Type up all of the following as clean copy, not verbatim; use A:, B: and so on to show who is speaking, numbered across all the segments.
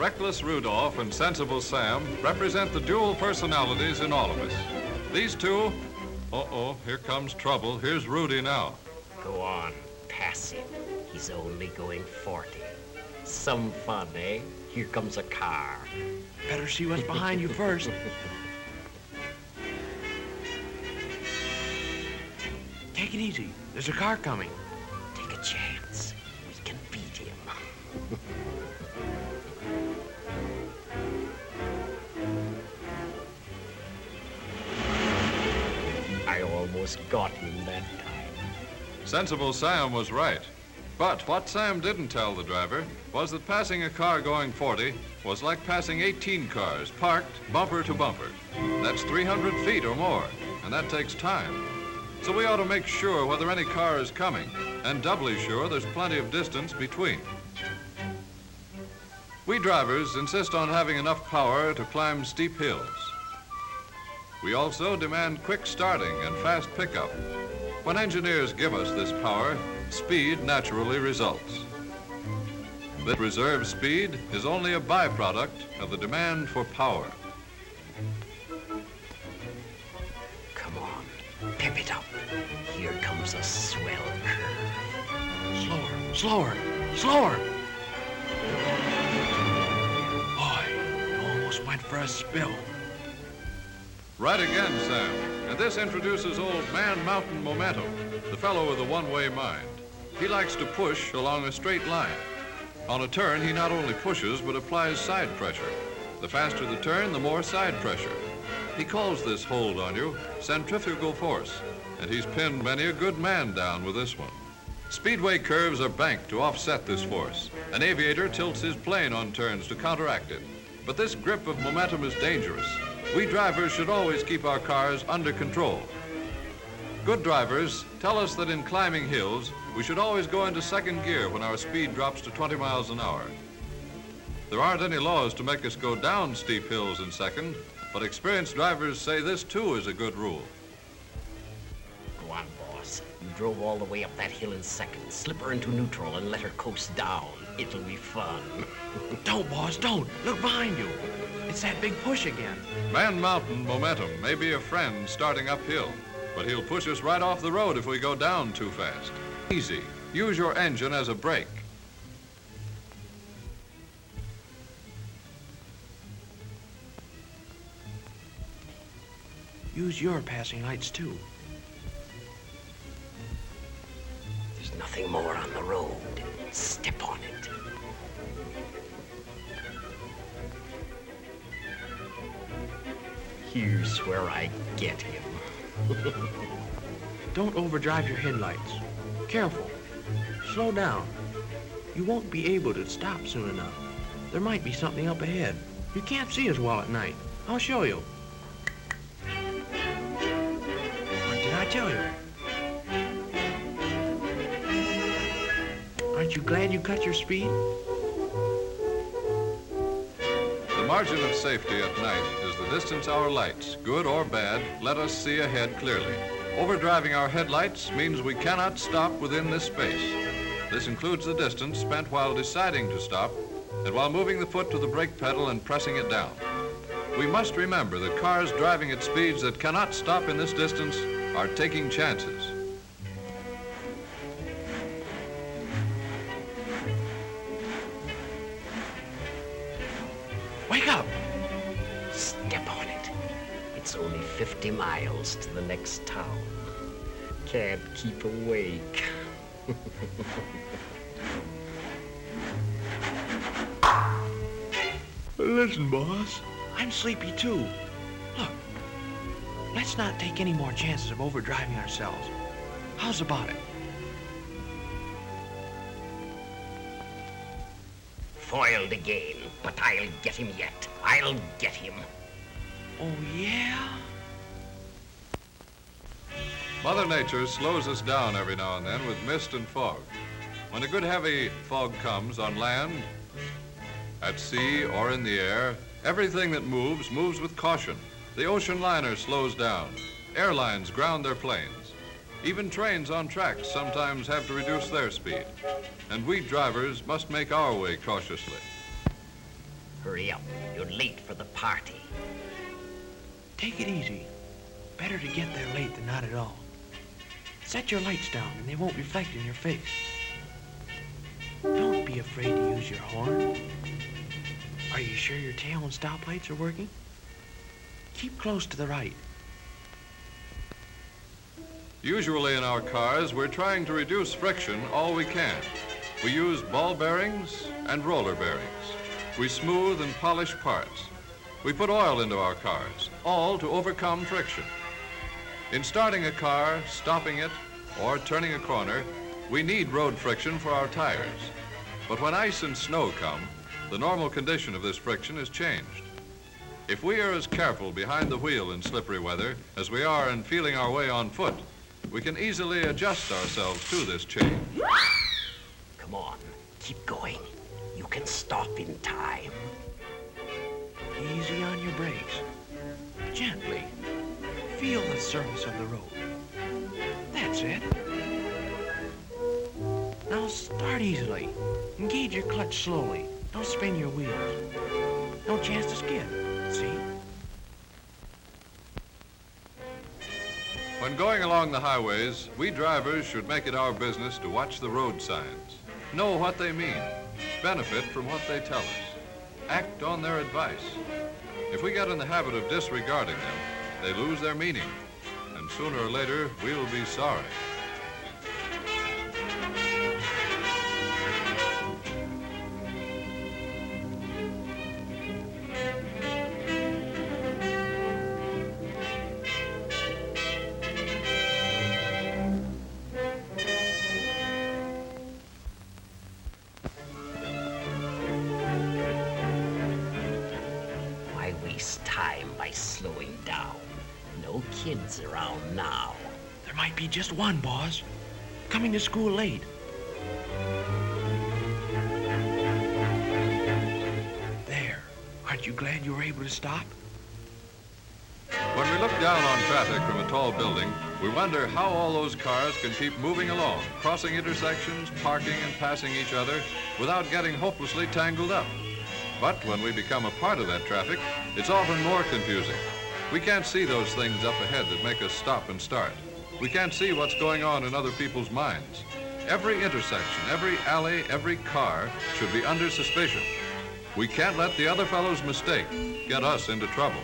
A: Reckless Rudolph and Sensible Sam represent the dual personalities in all of us. These two, uh-oh, here comes trouble. Here's Rudy now.
B: Go on, pass him. He's only going 40. Some fun, eh? Here comes a car.
C: Better see what's behind you first. Take it easy. There's a car coming.
B: Take a chance. We can beat him. I almost got him that time.
A: Sensible Sam was right. But what Sam didn't tell the driver was that passing a car going 40 was like passing 18 cars parked bumper to bumper. That's 300 feet or more, and that takes time. So we ought to make sure whether any car is coming, and doubly sure there's plenty of distance between. We drivers insist on having enough power to climb steep hills. We also demand quick starting and fast pickup. When engineers give us this power, speed naturally results. This reserve speed is only a byproduct of the demand for power.
B: Come on, pep it up. Here comes a swell curve.
C: Slower, slower, slower. Boy, you almost went for a spill.
A: Right again, Sam. And this introduces old Man Mountain Momentum, the fellow with a one-way mind. He likes to push along a straight line. On a turn, he not only pushes, but applies side pressure. The faster the turn, the more side pressure. He calls this hold on you centrifugal force, and he's pinned many a good man down with this one. Speedway curves are banked to offset this force. An aviator tilts his plane on turns to counteract it. But this grip of momentum is dangerous. We drivers should always keep our cars under control. Good drivers tell us that in climbing hills, we should always go into second gear when our speed drops to 20 miles an hour. There aren't any laws to make us go down steep hills in second, but experienced drivers say this too is a good rule.
B: Go on, boss. You drove all the way up that hill in second. Slip her into neutral and let her coast down. It'll be fun.
C: Don't, boss, don't. Look behind you. It's that big push again.
A: Man Mountain Momentum may be a friend starting uphill, but he'll push us right off the road if we go down too fast. Easy. Use your engine as a brake.
C: Use your passing lights, too.
B: There's nothing more on the road. Step on it. Here's where I get him.
C: Don't overdrive your headlights. Careful. Slow down. You won't be able to stop soon enough. There might be something up ahead. You can't see as well at night. I'll show you. What did I tell you? Aren't you glad you cut your speed?
A: The margin of safety at night is the distance our lights, good or bad, let us see ahead clearly. Overdriving our headlights means we cannot stop within this space. This includes the distance spent while deciding to stop and while moving the foot to the brake pedal and pressing it down. We must remember that cars driving at speeds that cannot stop in this distance are taking chances.
C: Wake up!
B: Step on it. It's only 50 miles to the next town. Can't keep awake.
C: Listen, boss. I'm sleepy, too. Look, let's not take any more chances of overdriving ourselves. How's about it?
B: Foiled again, but I'll get him yet. I'll get him.
C: Oh, yeah?
A: Mother Nature slows us down every now and then with mist and fog. When a good heavy fog comes on land, at sea or in the air, everything that moves with caution. The ocean liner slows down. Airlines ground their planes. Even trains on tracks sometimes have to reduce their speed. And we drivers must make our way cautiously.
B: Hurry up. You're late for the party.
C: Take it easy. Better to get there late than not at all. Set your lights down and they won't reflect in your face. Don't be afraid to use your horn. Are you sure your tail and stoplights are working? Keep close to the right.
A: Usually in our cars, we're trying to reduce friction all we can. We use ball bearings and roller bearings. We smooth and polish parts. We put oil into our cars, all to overcome friction. In starting a car, stopping it, or turning a corner, we need road friction for our tires. But when ice and snow come, the normal condition of this friction is changed. If we are as careful behind the wheel in slippery weather as we are in feeling our way on foot, we can easily adjust ourselves to this change.
B: Come on, keep going. You can stop in time.
C: Easy on your brakes. Gently. Feel the surface of the road. That's it. Now start easily. Engage your clutch slowly. Don't spin your wheels. No chance to skid. See?
A: When going along the highways, we drivers should make it our business to watch the road signs, know what they mean, benefit from what they tell us, act on their advice. If we get in the habit of disregarding them, they lose their meaning, and sooner or later, we'll be sorry.
B: Time by slowing down. No kids around now.
C: There might be just one, boss. Coming to school late. There. Aren't you glad you were able to stop?
A: When we look down on traffic from a tall building, we wonder how all those cars can keep moving along, crossing intersections, parking and passing each other without getting hopelessly tangled up. But when we become a part of that traffic, it's often more confusing. We can't see those things up ahead that make us stop and start. We can't see what's going on in other people's minds. Every intersection, every alley, every car should be under suspicion. We can't let the other fellow's mistake get us into trouble.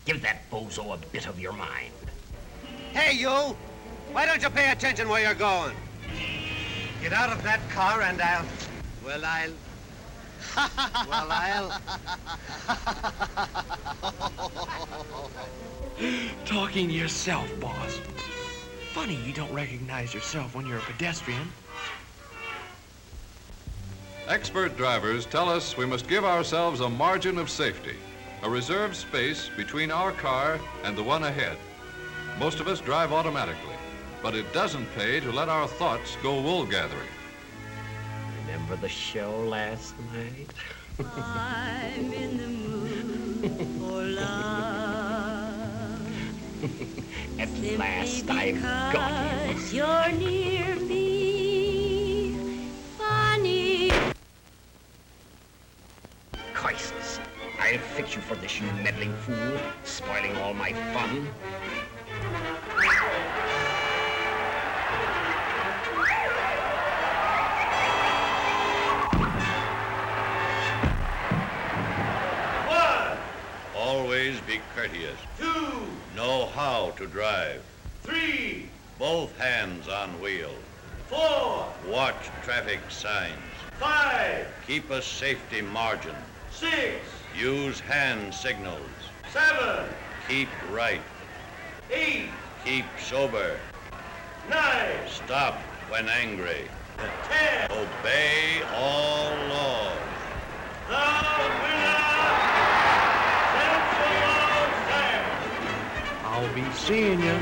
B: Give that bozo a bit of your mind.
D: Hey, you! Why don't you pay attention where you're going? Get out of that car and I'll... Well,
C: Talking to yourself, boss. Funny you don't recognize yourself when you're a pedestrian.
A: Expert drivers tell us we must give ourselves a margin of safety, a reserved space between our car and the one ahead. Most of us drive automatically, but it doesn't pay to let our thoughts go wool gathering.
B: Remember the show last night?
E: I'm in the mood for love.
B: At last I've got him.
E: Because you're near me, funny.
B: Crisis. I'll fix you for this, you meddling fool, spoiling all my fun.
F: Always be courteous. 2. Know how to drive.
D: 3,
F: Both hands on wheel.
D: 4,
F: Watch traffic signs.
D: 5,
F: Keep a safety margin.
D: 6,
F: Use hand signals.
D: 7,
F: Keep right.
D: 8,
F: Keep sober.
D: 9,
F: Stop when angry.
D: 10.
F: Obey all laws.
D: The winner!
C: I'll be seeing you.